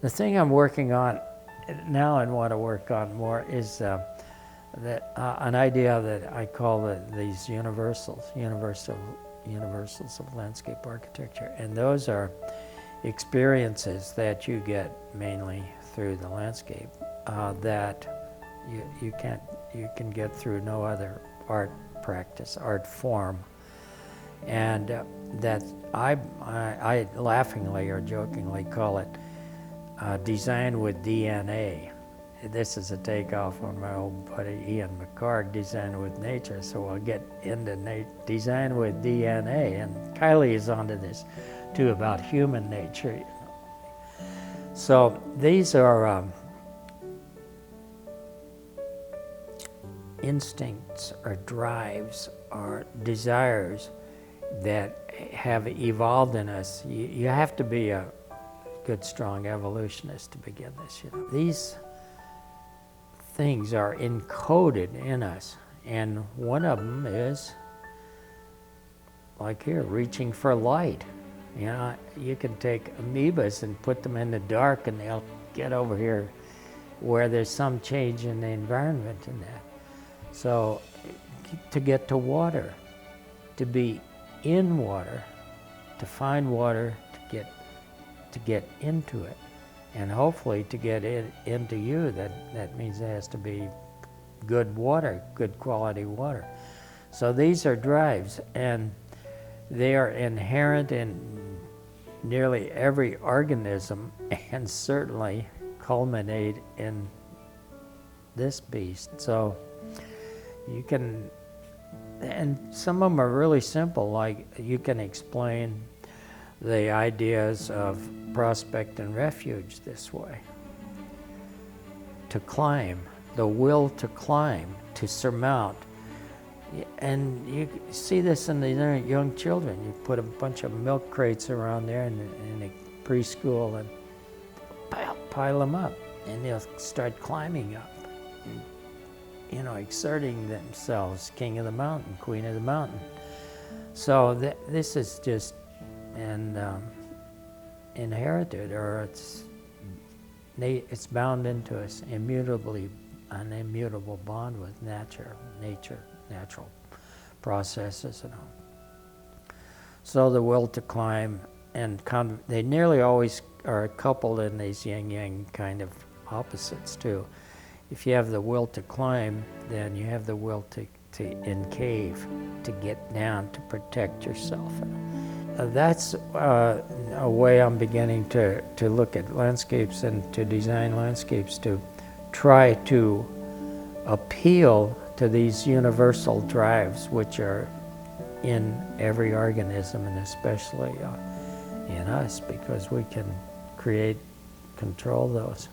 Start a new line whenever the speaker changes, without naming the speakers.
The thing I'm working on now and want to work on more is an idea that I call these universals of landscape architecture, and those are experiences that you get mainly through the landscape that you can get through no other art practice, art form, and that I laughingly or jokingly call it design with DNA. This is a takeoff on my old buddy Ian McCarg, Design with Nature, so we'll get into design with DNA, and Kylie is onto this too about human nature. You know. So these are instincts or drives or desires that have evolved in us. You have to be a good, strong evolutionist to begin this. You know. These things are encoded in us, and one of them is, like here, reaching for light. You know, you can take amoebas and put them in the dark and they'll get over here where there's some change in the environment in that. So to get to water, to be in water, to find water, to get into it, and hopefully to get it into you, that means it has to be good water, good quality water. So these are drives, and they are inherent in nearly every organism, and certainly culminate in this beast. So you can, and some of them are really simple, like you can explain the ideas of prospect and refuge this way. To climb, the will to climb, to surmount. And you see this in the young children. You put a bunch of milk crates around there in a preschool and pile them up, and they'll start climbing up, and, you know, exerting themselves, king of the mountain, queen of the mountain. So this is just inherited, or it's bound into us immutably, an immutable bond with nature, natural processes and all. So the will to climb, and they nearly always are coupled in these yin-yang kind of opposites too. If you have the will to climb, then you have the will to encave, to get down, to protect yourself. That's a way I'm beginning to look at landscapes and to design landscapes, to try to appeal to these universal drives which are in every organism, and especially in us, because we can control those.